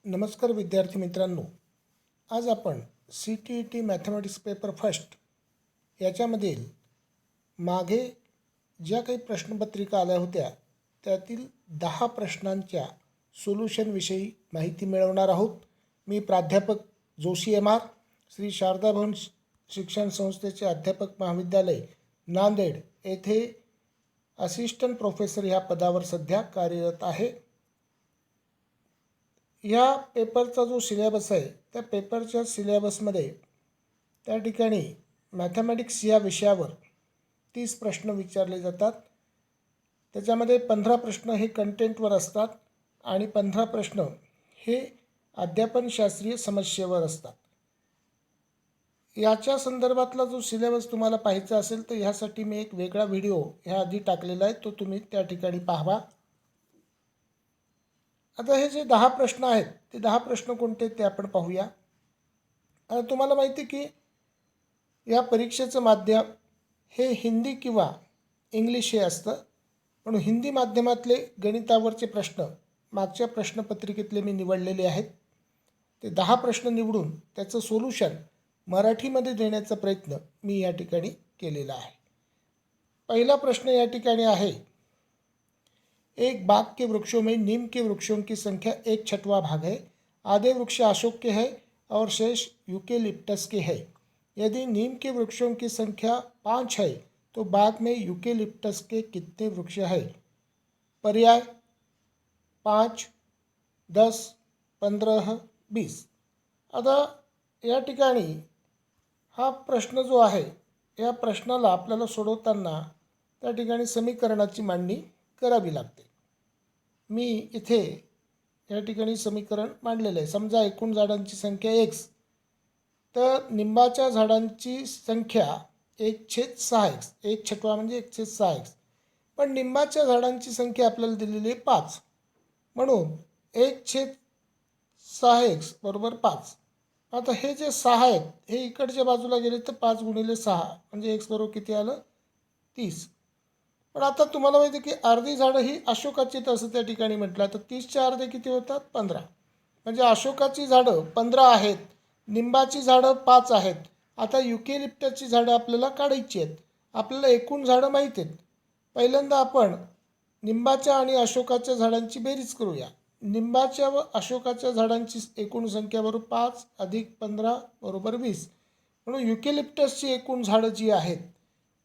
नमस्कार विद्यार्थी मित्रांनो, आज आपण CTET मॅथमॅटिक्स पेपर फर्स्ट याच्यामधील मागे ज्या काही प्रश्नपत्रिका आल्या होत्या त्यातील 10 प्रश्नांच्या सोल्युशनविषयी माहिती मिळवणार आहोत. मी प्राध्यापक जोशी MR, श्री शारदा भवन शिक्षण संस्थेचे अध्यापक महाविद्यालय नांदेड येथे असिस्टंट प्रोफेसर ह्या पदावर सध्या कार्यरत आहे. या पेपरचा जो सिलेबस आहे त्या पेपरच्या सिलेबसमध्ये त्या ठिकाणी मॅथमॅटिक्स या विषयावर 30 प्रश्न विचारले जातात. त्याच्यामध्ये 15 प्रश्न हे कंटेंटवर असतात आणि 15 प्रश्न हे अध्यापनशास्त्रीय समस्येवर असतात. याच्या संदर्भातला जो सिलेबस तुम्हाला पाहायचा असेल तर ह्यासाठी मी एक वेगळा व्हिडिओ ह्या आधी टाकलेला आहे, तो तुम्ही त्या ठिकाणी पाहावा. आता हे जे 10 प्रश्न आहेत ते 10 प्रश्न कोणते ते आपण पाहूया. आता तुम्हाला माहिती की या परीक्षेचं माध्यम हे हिंदी किंवा इंग्लिश हे असतं, म्हणून हिंदी माध्यमातले गणितावरचे प्रश्न मागच्या प्रश्नपत्रिकेतले मी निवडलेले आहेत. ते 10 प्रश्न निवडून त्याचं सोल्युशन मराठीमध्ये देण्याचा प्रयत्न मी या ठिकाणी केलेला आहे. पहिला प्रश्न या ठिकाणी आहे, एक बाग के वृक्षों में नीम के वृक्षों की संख्या 1/6 भाग है. आधे वृक्ष अशोक के हैं और शेष यूकेलिप्टस के हैं. यदि नीम के वृक्षों की संख्या 5 है तो बाग में यूकेलिप्टस के कितने वृक्ष हैं? पर्याय 5, 10, 15, 20. आता या ठिकाणी हा प्रश्न जो आहे या प्रश्नाला आपल्याला सोडवताना त्या ठिकाणी समीकरणाची मांडणी करावी लागते. मी इथे या ठिकाणी समीकरण मांडलेलं आहे. समजा एकूण झाडांची संख्या x, तर निंबाच्या झाडांची संख्या 1/6x, 1/6 म्हणजे 1/6x. पण निंबाच्या झाडांची संख्या आपल्याला दिलेली आहे 5, म्हणून 1/6x बरोबर 5. आता हे जे 6 आहेत हे इकडच्या बाजूला गेले तर 5 × 6 म्हणजे x बरोबर किती आलं? 30. पण आता तुम्हाला माहिती आहे की अर्धी झाडं ही अशोकाची असं त्या ठिकाणी म्हटलं, तर 30च्या अर्धे किती होतात? 15. म्हणजे अशोकाची झाडं 15 आहेत, निंबाची झाडं 5 आहेत. आता युकेलिप्टसची झाडं आपल्याला काढायची आहेत. आपल्याला एकूण झाडं माहीत आहेत. पहिल्यांदा आपण निंबाच्या आणि अशोकाच्या झाडांची बेरीज करूया. निंबाच्या व अशोकाच्या झाडांची एकूण संख्या बरोबर 5 + 15 = 20. म्हणून युकेलिप्टसची एकूण झाडं जी आहेत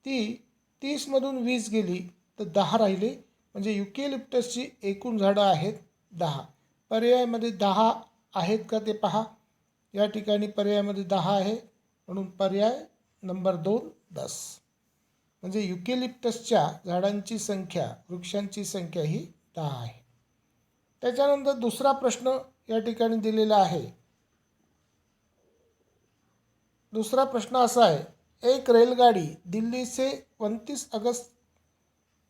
ती 30मधून 20 गेली तर 10 राहिले, म्हणजे युकेलिप्टसची एकूण झाडं आहेत 10. पर्यायामध्ये 10 आहेत का ते पहा. या ठिकाणी पर्यायामध्ये 10 आहे, म्हणून पर्याय नंबर 2 10. म्हणजे युकेलिप्टसच्या झाडांची संख्या, वृक्षांची संख्या ही 10 आहे. त्याच्यानंतर दुसरा प्रश्न या ठिकाणी दिलेला आहे. दूसरा प्रश्न ऐसा है, एक रेलगाड़ी दिल्ली से 29 अगस्त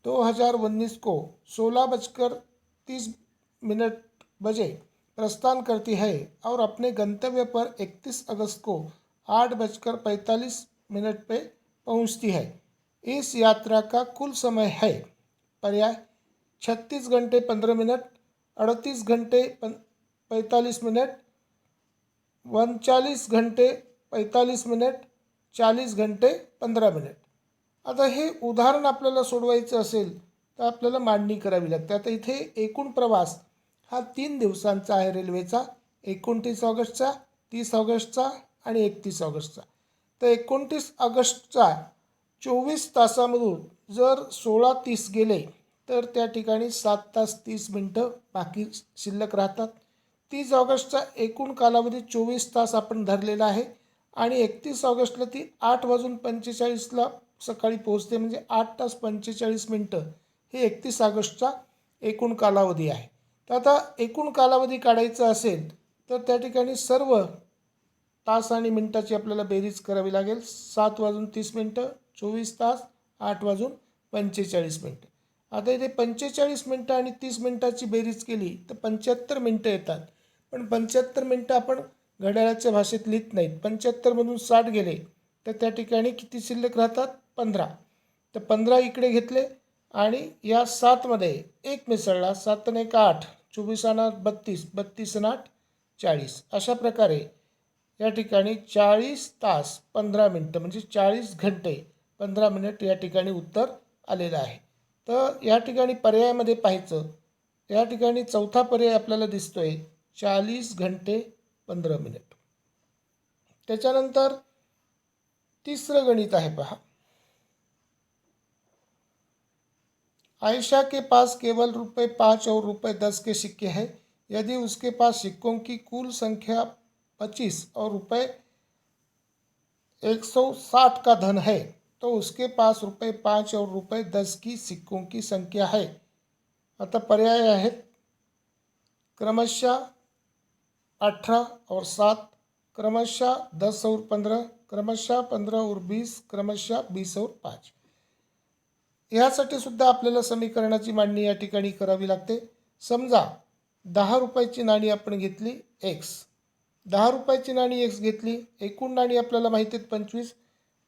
2019 को 16:30 बजे प्रस्थान करती है और अपने गंतव्य पर 31 अगस्त को 8:45 पे पहुंचती है. इस यात्रा का कुल समय है. पर्याय 36 घंटे 15 मिनट, 38 घंटे 45 मिनट, 39 घंटे 45 मिनट, 40 घंटे 15 मिनट. आता हे उदाहरण आपल्याला सोडवायचं असेल तर आपल्याला मांडणी करावी लागते. आता इथे एकूण प्रवास हा 3 दिवसांचा आहे रेल्वेचा, 29 ऑगस्टचा, 30 ऑगस्टचा आणि 31 ऑगस्टचा. तर 29 ऑगस्टचा 24 तासामधून जर 16:30 गेले तर त्या ठिकाणी 7 तास 30 मिनटं बाकी शिल्लक राहतात. 30 ऑगस्टचा एकूण कालावधी 24 तास आपण धरलेला आहे आणि 31 ऑगस्टला ती 8:45 सकाळी पोहोचते, म्हणजे 8 तास 45 मिनटं हे 31 ऑगस्टचा एकूण कालावधी आहे. तर आता एकूण कालावधी काढायचा असेल तर त्या ठिकाणी सर्व तास आणि मिनटाची आपल्याला बेरीज करावी लागेल. 7:30 - 24 तास, 8:45 मिनटं. आता इथे 45 मिनटं आणि 30 मिनटाची बेरीज केली तर 75 मिनटं येतात. पण 75 मिनटं आपण घड्याळाच्या भाषेत लिहित नाहीत. 75मधून 60 गेले तर त्या ठिकाणी किती शिल्लक राहतात? 15. तर 15 इकडे घेतले आणि या 7मध्ये 1 मिसळला. 7 आणि 1 8, 24 आणि 8 32, 32 आणि 8 40 अशा प्रकारे या ठिकाणी 40 तास 15 मिनटं म्हणजे 40 घंटे 15 मिनिट या ठिकाणी उत्तर आलेलं आहे. तर या ठिकाणी पर्यायामध्ये पाहायचं, या ठिकाणी चौथा पर्याय आपल्याला दिसतोय 40 घंटे 15 मिनिट. त्याच्यानंतर तिसरं गणित आहे पहा. आयशा के पास केवल रुपये 5 और रुपये 10 के सिक्के हैं. यदि उसके पास सिक्कों की कुल संख्या 25 और रुपये 160 का धन है तो उसके पास रुपये 5 और रुपये 10 की सिक्कों की संख्या है. आता पर्याय आहेत क्रमशः 18 और 7, क्रमशः 10 और 15, क्रमशः 15 और 20, क्रमशः 20 और 5. ह्यासाठी सुद्धा आपल्याला समीकरणाची मांडणी या ठिकाणी करावी लागते. समजा 10 रुपयाची नाणी आपण घेतली एक्स, 10 रुपयाची नाणी एक्स घेतली, एकूण नाणी आपल्याला माहिती आहेत 25.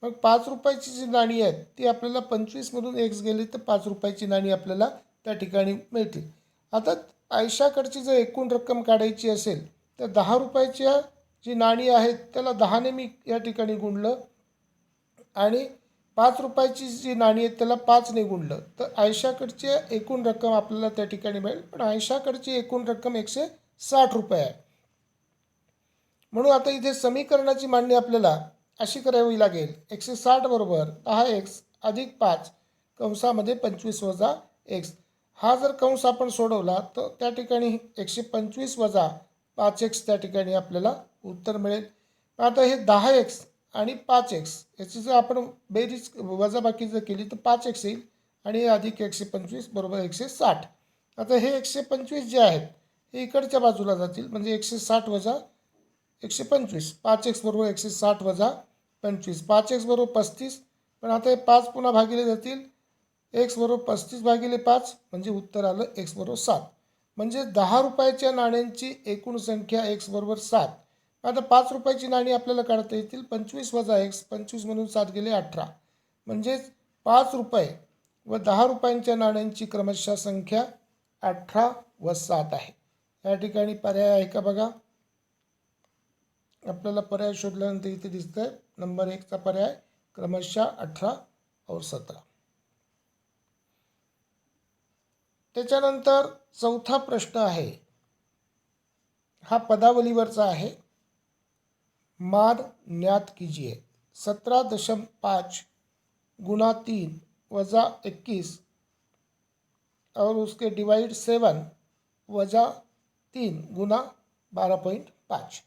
मग 5 रुपयाची जी नाणी आहेत ती आपल्याला 25मधून एक्स गेली तर 5 रुपयाची नाणी आपल्याला त्या ठिकाणी मिळतील. आता आयशाकडची जर एकूण रक्कम काढायची असेल तर 10 रुपयाच्या जी नाणी आहेत त्याला 10ने मी या ठिकाणी गुणलं आणि 5 रुपयाची जी नाणी आहेत त्याला 5ने गुणलं तर आयशाकडची एकूण रक्कम आपल्याला त्या ठिकाणी मिळेल. पण आयशाकडची एकूण रक्कम 160 रुपये आहे. म्हणून आता इथे समीकरणाची मांडणी आपल्याला अशी करावी लागेल. 160 बरोबर 10x अधिक 5 कंसामध्ये 25 वजा x. हा जर कंस आपण सोडवला तर त्या ठिकाणी 125 वजा 5x त्या ठिकाणी आपल्याला उत्तर मिळेल. आता हे 10x आणि 5x याची जर आपण बेरीज वजाबाकी जर केली तर 5x येईल आणि हे अधिक 125 बरोबर 160. आता हे 125 जे आहेत हे इकडच्या बाजूला जातील म्हणजे 160 वजा 125, 5x बरोबर 160 वजा 25, 5x बरोबर 35. पण आता हे 5 पुन्हा भागिले जातील, x बरोबर 35 भागिले 5 म्हणजे उत्तर आलं x बरोबर 7. म्हणजे 10 रुपयाच्या नाण्यांची एकूण संख्या x बरोबर 7. आता 5 रुपयाची नाणी आपल्याला काढता येतील. 25 वजा x, 25 म्हणून 7 गेले 18. म्हणजेच 5 रुपये व 10 रुपयांच्या नाण्यांची क्रमशः संख्या 18 व 7 आहे. या ठिकाणी पर्याय आहे का बघा. आपल्याला पर्याय शोधल्यानंतर इथे दिसतंय नंबर 1चा पर्याय क्रमशः 18 और 17. त्याच्यानंतर चौथा प्रश्न आहे, हा पदावलीवरचा आहे. मान ज्ञात कीजिए. 17.5 गुना 3 वजा 21 और उसके डिवाइड 7 वजा 3 गुना 12.5.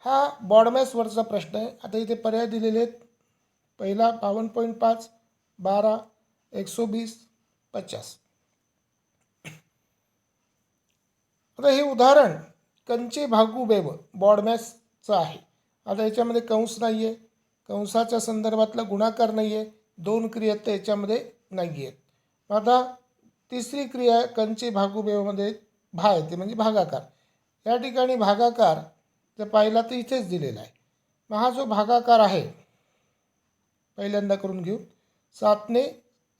हा बॉडमॅसवरचा प्रश्न आहे. आता इथे पर्याय दिलेले आहेत. पहिला 52.5, 12, 120, 50. आता हे उदाहरण कंचे भागू बेव बॉडमॅसचं आहे. आता याच्यामध्ये कंस नाही आहे, कंसाच्या संदर्भातला गुणाकार नाही आहे, 2 क्रिया तर याच्यामध्ये नाही आहेत. आता तिसरी क्रिया कंचे भागू बेवमध्ये भा येते म्हणजे भागाकार. या ठिकाणी भागाकार जर पाहिला तर इथेच दिलेला आहे. मग हा जो भागाकार आहे पहिल्यांदा करून घेऊ. 7ने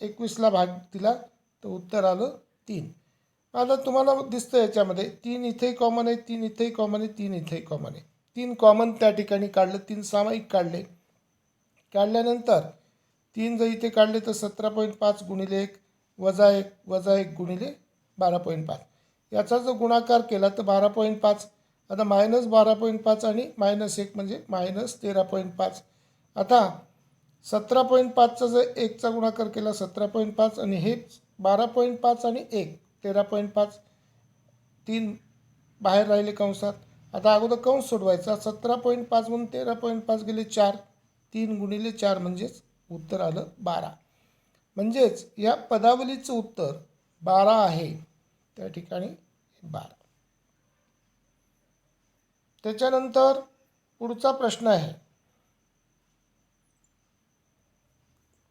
21ला भाग दिला तर उत्तर आलं 3. आता तुम्हाला दिसतं याच्यामध्ये 3 इथेही कॉमन आहे, 3 इथेही कॉमन आहे, 3 इथेही कॉमन आहे. 3 कॉमन त्या ठिकाणी काढलं, 3 सामायिक काढले. काढल्यानंतर 3 जर इथे काढले तर 17.5 गुणिले 1 वजा 1 वजा 1 गुणिले 12.5. याचा जर गुणाकार केला तर 12.5. आता -12.5 आणि -1 म्हणजे -13.5. आता 17.5चा जर 1चा गुणाकार केला 17.5 आणि हे 12.5 आणि 1 13.5, 3 बाहेर राहिले कंसात. आता अगोदर कंस सोडवायचा. 17.5 म्हणून 13.5 गेले 4, 3 गुणिले 4 म्हणजेच उत्तर आलं 12. म्हणजेच या पदावलीचं उत्तर 12 आहे. त्या ठिकाणी 12. त्याच्यानंतर पुढचा प्रश्न आहे.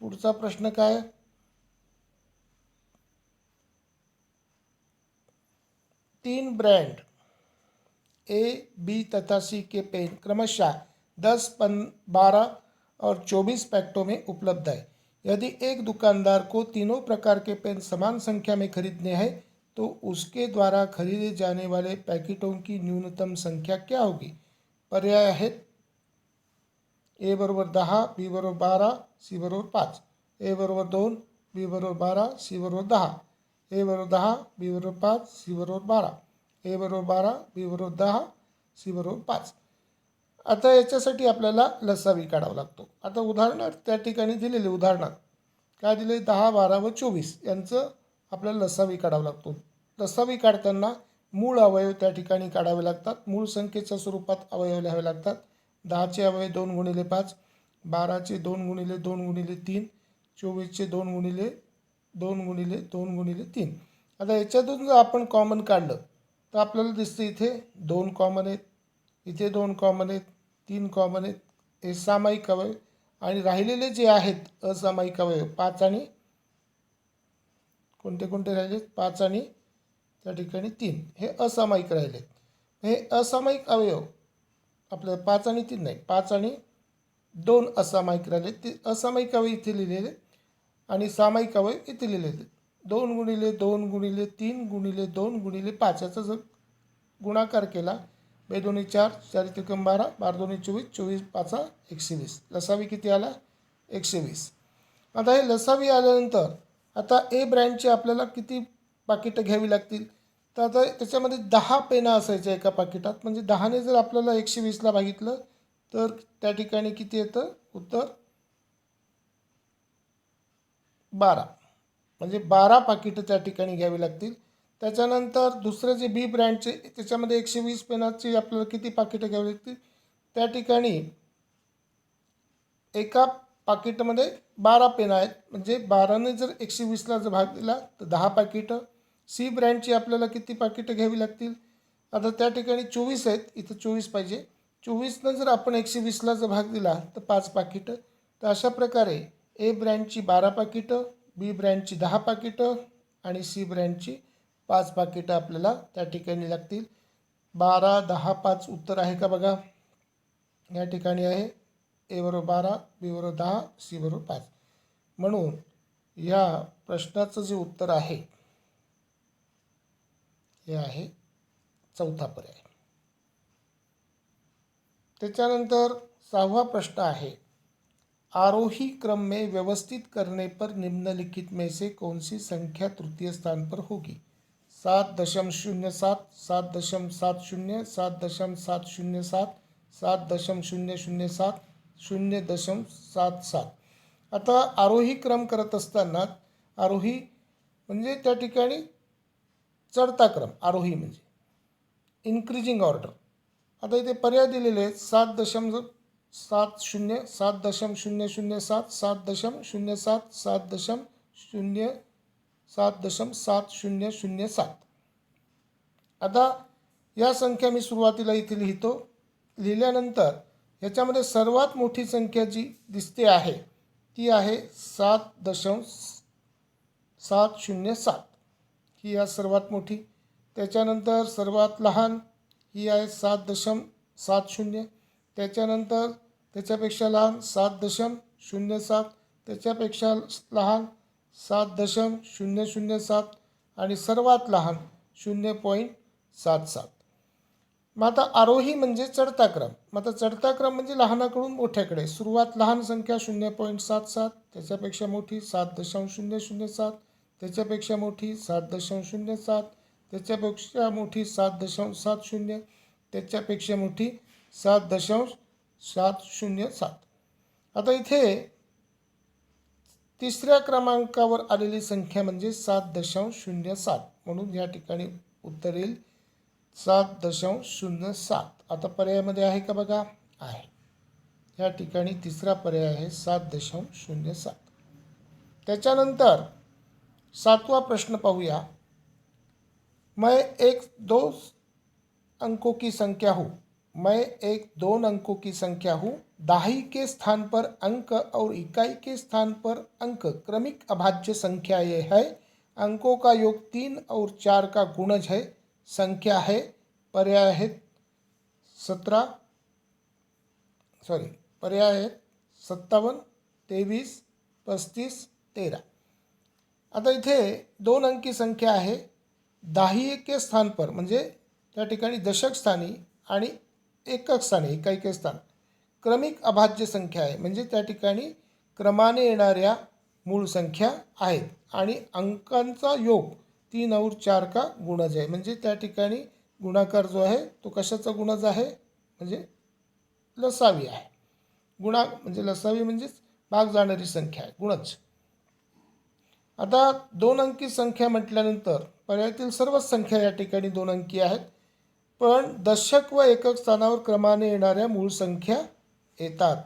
पुढचा प्रश्न काय? 3 ब्रांड ए, बी तथा सी के पेन क्रमशः 10, 12 और 24 पैकेटों में उपलब्ध है. यदि एक दुकानदार को तीनों प्रकार के पेन समान संख्या में खरीदने हैं तो उसके द्वारा खरीदे जाने वाले पैकेटों की न्यूनतम संख्या क्या होगी? पर्याय आहेत ए बरोबर 10, बी बरोबर 12, सी बरोबर 5. ए बरोबर 2, बी बरोबर 12, सी बरोबर 10. ए बरोबर 10, बी बरोबर 5, सी बरोबर 12. ए बरोबर 12, बी बरोबर 10, सी बरोबर 5. आता याच्यासाठी आपल्याला लसावी काढावा लागतो. आता उदाहरणार्थ त्या ठिकाणी दिलेले उदाहरणार्थ काय दिले? 10, 12 व 24 यांचं आपल्याला लसावी काढावा लागतो. लसावी काढताना मूळ अवयव त्या ठिकाणी काढावे लागतात. मूळ संख्येच्या स्वरूपात अवयव लिहावे लागतात. 10चे अवयव 2 गुणिले 5, 12चे 2 गुणिले 2 गुणिले 3, 24चे 2 गुणिले 2 गुणिले 2 गुणिले 3. आता याच्यातून जर आपण कॉमन काढलं तर आपल्याला दिसतं इथे 2 कॉमन आहेत, इथे 2 कॉमन आहेत, 3 कॉमन आहेत. हे सामायिक अवयव. आणि राहिलेले जे आहेत असामायिक अवयव 5 आणि कोणते कोणते राहिले? 5 आणि त्या ठिकाणी 3 हे असामायिक राहिले. हे असामायिक अवयव आपलं 5 आणि 3 नाही, 5 आणि 2 असामायिक राहिले. ते असामायिक अवयव इथे लिहिलेले आणि सामायिक अवयव इथे लिहिलेले. 2 गुणिले 2 गुणिले 3 गुणिले 2 गुणिले 5 याचा जर गुणाकार केला 2 दोन्ही 4, 4 त्रिकम 12, 12 दोन्ही 24, 24 पाचा 120. लसावी किती आला? 120. आता हे लसावी आल्यानंतर आता ए ब्रँडचे आपल्याला किती पाकिटं घ्यावी लागतील? तर आता त्याच्यामध्ये 10 पेना असायच्या एका पाकिटात. म्हणजे 10ने जर आपल्याला 120ला भागितलं तर त्या ठिकाणी किती येतं? उत्तर 12. म्हणजे 12 पाकिटं त्या ठिकाणी घ्यावी लागतील. त्याच्यानंतर दुसरं जे बी ब्रँडचे त्याच्यामध्ये 120 पेनाची आपल्याला किती पाकिटं घ्यावी लागतील? त्या ठिकाणी एका पाकिटमध्ये 12 पेन आहेत. म्हणजे 12ने जर 120ला जर भाग दिला तर 10 पाकिटं. सी ब्रँडची आपल्याला किती पाकिटं घ्यावी लागतील? आता त्या ठिकाणी 24 आहेत, इथं 24 पाहिजे. 24नं जर आपण 120ला जर भाग दिला तर 5 पाकिटं. तर अशा प्रकारे ए ब्रँडची 12 पाकिटं, बी ब्रँडची 10 पाकिटं आणि सी ब्रँडची 5 पाकिटं आपल्याला त्या ठिकाणी लागतील. 12, 10, 5 उत्तर आहे का बघा? या ठिकाणी आहे. ए बरोबर 12, बी बरोबर 10, सी बरोबर 5. म्हणून या प्रश्नाचं जे उत्तर आहे हे आहे चौथा पर्याय. त्याच्यानंतर 6वा प्रश्न आहे, आरोही क्रम में व्यवस्थित करने पर निम्नलिखित में से कौन सी संख्या तृतीय स्थान पर होगी? 7.07, 7.70, 7.707, 7.007, 0.77. आता आरोही क्रम करत असताना आरोही म्हणजे त्या ठिकाणी चढता क्रम. आरोही म्हणजे इन्क्रीजिंग ऑर्डर. आता इथे पर्याय दिलेले आहेत 7.70, 7.007, 7.007, 7.007. आता या संख्या मी सुरुवातीला इथे लिहितो. लिहिल्यानंतर याच्यामध्ये सर्वात मोठी संख्या जी दिसते आहे ती आहे 7.707. ही या सर्वात मोठी. त्याच्यानंतर सर्वात लहान ही आहे 7.70. त्याच्यानंतर त्याच्यापेक्षा लहान 7.07, त्याच्यापेक्षा लहान 7.007 आणि सर्वात लहान 0.77. मग आता आरोही म्हणजे चढता क्रम. मग आता चढता क्रम म्हणजे लहानाकडून मोठ्याकडे. सुरुवात लहान संख्या 0.77, त्याच्यापेक्षा मोठी 7.007, त्याच्यापेक्षा मोठी 7.07, त्याच्यापेक्षा मोठी 7.70, त्याच्यापेक्षा मोठी 7.707. आता इथे तिसऱ्या क्रमांकावर आलेली संख्या म्हणजे 7.07. म्हणून या ठिकाणी उत्तर येईल 7.07. आता पर्यायामध्ये आहे का बघा? आहे. या ठिकाणी तिसरा पर्याय आहे 7.07. त्याच्यानंतर 7वा प्रश्न पाहूया. मैं एक दो अंकों की संख्या हूँ. मैं एक 2 अंकों की संख्या हूँ. दहाई के स्थान पर अंक और इकाई के स्थान पर अंक क्रमिक अभाज्य संख्या ये है. अंकों का योग 3 और 4 का गुणज है. संख्या है. पर्याय आहेत 57, 57, 23, 35, 13. आता इथे 2 अंकी संख्या आहे दाहिके स्थान पर म्हणजे त्या ठिकाणी दशक स्थानी आणि एकक स्थानी एकाएक स्थान क्रमिक अभाज्य संख्या आहे, म्हणजे त्या ठिकाणी क्रमाने येणाऱ्या मूळ संख्या आहेत आणि अंकांचा योग 3 और 4 का गुणज आहे, म्हणजे त्या ठिकाणी गुणाकार जो आहे तो कशाचा गुणज आहे, म्हणजे लसावी आहे. म्हणजे लसावी म्हणजेच भाग जाणारी संख्या आहे, गुणज. आता 2 अंकी संख्या म्हटल्यानंतर पर्यायातील सर्वच संख्या या ठिकाणी 2 अंकी आहेत, पण दशक व एकक स्थानावर क्रमाने येणाऱ्या मूळ संख्या येतात.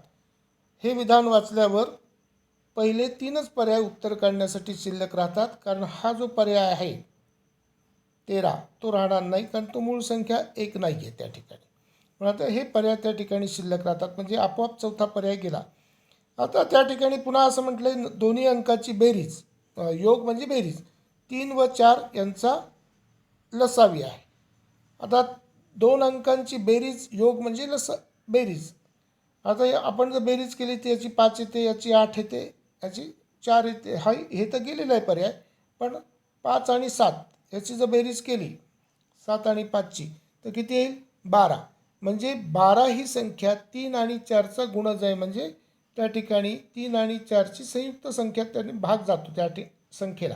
हे विधान वाचल्यावर पहिले 3च पर्याय उत्तर काढण्यासाठी शिल्लक राहतात, कारण हा जो पर्याय आहे 13 तो राहणार नाही, कारण तो मूळ संख्या 1 नाही आहे त्या ठिकाणी. पण आता हे पर्याय त्या ठिकाणी शिल्लक राहतात, म्हणजे आपोआप चौथा पर्याय गेला. आता त्या ठिकाणी पुन्हा असं म्हटलं दोन्ही अंकाची बेरीज, योग म्हणजे बेरीज 3 व 4 यांचा लसावी आहे. आता 2 अंकांची बेरीज योग म्हणजे बेरीज. आता आपण जर बेरीज केली तर याची 5 येते, याची 8 येते, याची 4 येते. हे तर गेलेलं आहे पर्याय, पण 5 आणि 7 याची जर बेरीज केली 7 आणि 5ची तर किती येईल 12. म्हणजे 12 ही संख्या 3 आणि 4चा गुणज आहे, म्हणजे त्या ठिकाणी 3 आणि 4ची संयुक्त संख्या त्याने भाग जातो त्या संख्येला,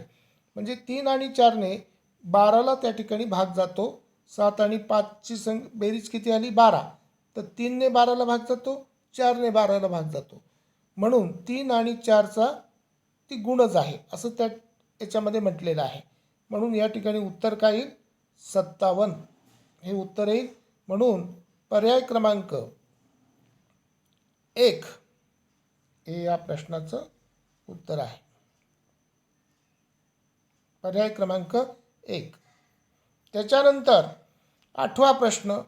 म्हणजे 3 आणि 4ने 12ला त्या ठिकाणी भाग जातो. 7 आणि 5ची बेरीज किती आली 12, तर 3ने 12ला भाग जातो, 4ने 12ला भाग जातो, म्हणून 3 आणि 4चा ती गुणज आहे असं त्या याच्यामध्ये म्हटलेलं आहे. म्हणून या ठिकाणी उत्तर काय येईल 57 हे उत्तर येईल. म्हणून पर्याय क्रमांक 1 हे या प्रश्नाचं उत्तर आहे. पर्याय क्रमांक 1. त्याच्यानंतर 8वां प्रश्न,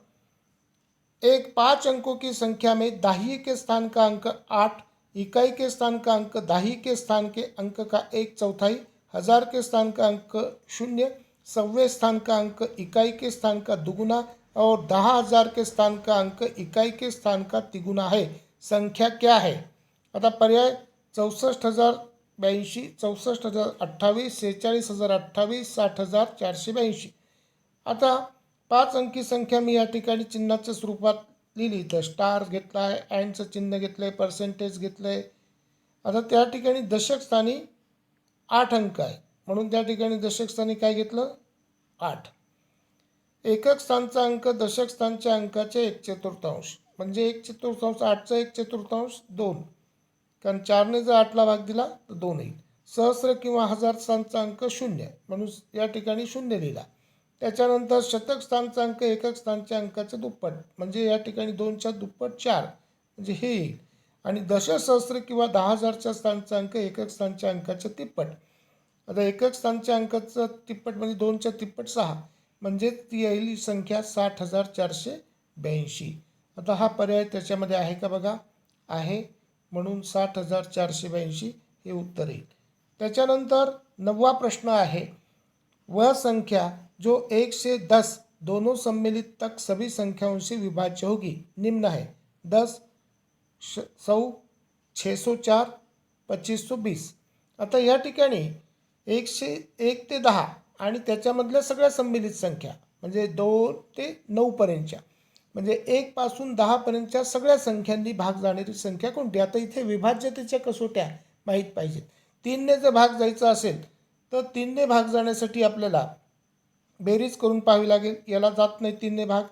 एक 5 अंकों की संख्या में दाहिए के स्थान का अंक 8, इकाई के स्थान का अंक, दाहिए के स्थान के अंक का 1/4, हजार के स्थान का अंक 0, 100वें स्थान का अंक इकाई के स्थान का दुगुना और 10,000 के स्थान का अंक इकाई के स्थान का तिगुना है. संख्या क्या है? आता पर्याय 64,082, 64,028, 46,028, 60,482. आता 5 अंकी संख्या मी या ठिकाणी चिन्हाच्या स्वरूपात लिहिली, तर स्टार घेतला आहे, अँडचं चिन्ह घेतलं आहे, पर्सेंटेज घेतलं आहे. आता त्या ठिकाणी दशक स्थानी 8 अंक आहे, म्हणून त्या ठिकाणी दशक स्थानी काय घेतलं 8. एकक स्थानचा अंक दशक स्थानच्या अंकाचे 1/4, म्हणजे 1/4 8चा 1/4 2, कारण 4ने जर 8ला भाग दिला तर 2 येईल. सहस्र किंवा हजार स्थानचा अंक 0, म्हणून या ठिकाणी 0 लिहिला. त्याच्यानंतर शतक स्थानचा अंक एकक स्थानच्या अंकाचे दुप्पट, म्हणजे या ठिकाणी 2च्या दुप्पट 4, म्हणजे हे येईल. आणि दशसहस्र किंवा 10,000च्या स्थानचा अंक एकक स्थानच्या अंकाचे तिप्पट. आता एकक स्थानच्या अंकाचं तिप्पट म्हणजे 2च्या तिप्पट 6, म्हणजे ती येईल संख्या 60,482. आता हा पर्याय त्याच्यामध्ये आहे का बघा, आहे, म्हणून 60,482 हे उत्तर येईल. त्याच्यानंतर 9वा प्रश्न आहे, वह संख्या जो 1 से 10 दोनों सम्मिलित तक सभी संख्याओं से विभाज्य होगी निम्न है 10, 100, 604, 2520. आता या ठिकाणी 1 ते 10 आणि त्याच्यामधल्या सगळ्या सम्मिलित संख्या म्हणजे 2 ते 9 पर्यंतच्या, म्हणजे 1 पासून 10 पर्यंतच्या सगळ्या संख्यांनी भाग जाणारी संख्या कोणती. आता इथे विभाज्यतेच्या कसोट्या माहीत पाहिजेत. 3ने जर भाग जायचा असेल तर 3ने भाग जाण्यासाठी आपल्याला बेरीज करून पाहावी लागेल. याला जात नाही 3ने भाग,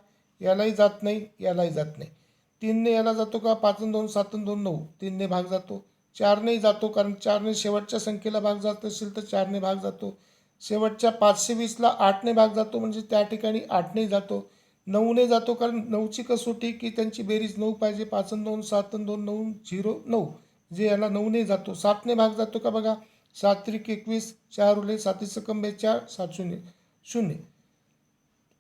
यालाही जात नाही, यालाही जात नाही. 3ने याला जातो का 5 आणि 2 7 आणि 2 9, 3ने भाग जातो. 4नेही जातो, कारण 4ने शेवटच्या संख्येला भाग जात असेल तर 4ने भाग जातो. शेवटच्या 520ला 8ने भाग जातो, म्हणजे त्या ठिकाणी 8ने जातो. 9ने जातो, कारण 9ची कसोटी की त्यांची बेरीज 9 पाहिजे. 5 आणि 2 7 आणि 2 9 0 9, जे याला 9ने जातो. 7ने भाग जातो का बघा, 7 त्रिक 21, 4 उरले, 7 सकम 4, 7 0 0.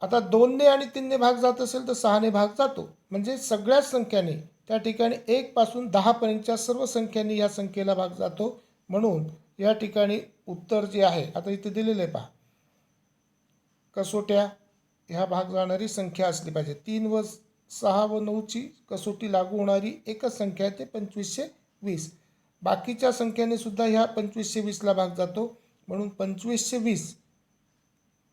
आता 2ने आणि 3ने भाग जात असेल तर 6ने भाग जातो, म्हणजे सगळ्याच संख्याने त्या ठिकाणी 1 पासून 10 पर्यंतच्या सर्व संख्यांनी या संख्येला भाग जातो. म्हणून या ठिकाणी उत्तर जे आहे, आता इथे दिलेलं आहे पहा, कसोट्या ह्या भाग जाणारी संख्या असली पाहिजे. 3 व 6 व 9ची कसोटी लागू होणारी एकच संख्या आहे, ते 2520. बाकीच्या संख्येने सुद्धा ह्या 2520ला भाग जातो, म्हणून 2520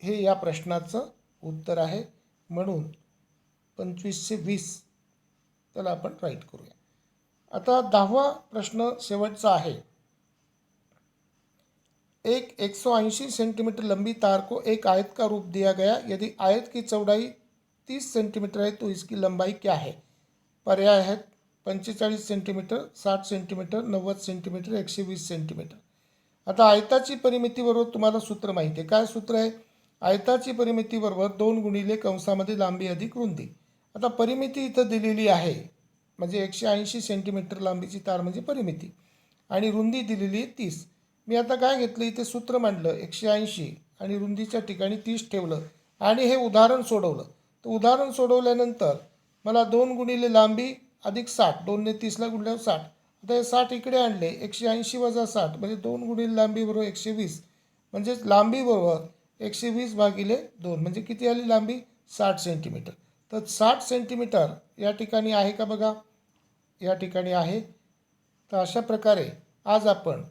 हे या प्रश्नाचं उत्तर आहे. म्हणून 25/20 त्याला आपण राईट करूया. आता 10वा प्रश्न शेवटचा आहे. एक 180 सेंटीमीटर लंबी तार को एक आयत का रूप दिया गया. यदि आयत की चौड़ाई 30 सेंटीमीटर है तो इसकी लंबाई क्या है? पर्याय आहेत 45 सेंटीमीटर, 60 सेंटीमीटर, 90 सेंटीमीटर, 120 सेंटीमीटर. आता आयताची परिमितीबरोबर तुम्हाला सूत्र माहिती आहे. काय सूत्र आहे? आयताची परिमितीबरोबर 2 गुणिले कंसामध्ये लांबी अधिक रुंदी. आता परिमिती इथं दिलेली आहे, म्हणजे 180 सेंटीमीटर लांबीची तार म्हणजे परिमिती, आणि रुंदी दिलेली आहे 30. मी आता काय घेतलं, इथे सूत्र मांडलं, 180 आणि रुंदीच्या ठिकाणी 30 ठेवलं आणि हे उदाहरण सोडवलं. तर उदाहरण सोडवल्यानंतर मला 2 गुणिले लांबी अधिक 60, 2 ने 30ला गुणल्यावर 60. आता हे 60 इकडे आणले, 180 वजा 60 म्हणजे 2 गुणिले लांबी बरोबर 120, म्हणजेच लांबी बरोबर 120 भागिले 2 म्हणजे किती आली लांबी? 60 सेंटीमीटर. तर 60 सेंटीमीटर या ठिकाणी आहे का बघा, या ठिकाणी आहे. तर अशा प्रकारे आज आपण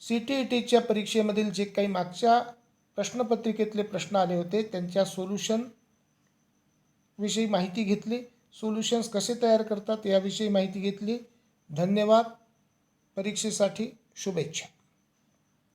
CTETच्या परीक्षेमधील जे काही मागच्या प्रश्नपत्रिकेतले प्रश्न आले होते त्यांच्या सोल्युशन विषयी माहिती घेतली. सोल्युशन्स कसे तयार करतात याविषयी माहिती घेतली. धन्यवाद. परीक्षेसाठी शुभेच्छा.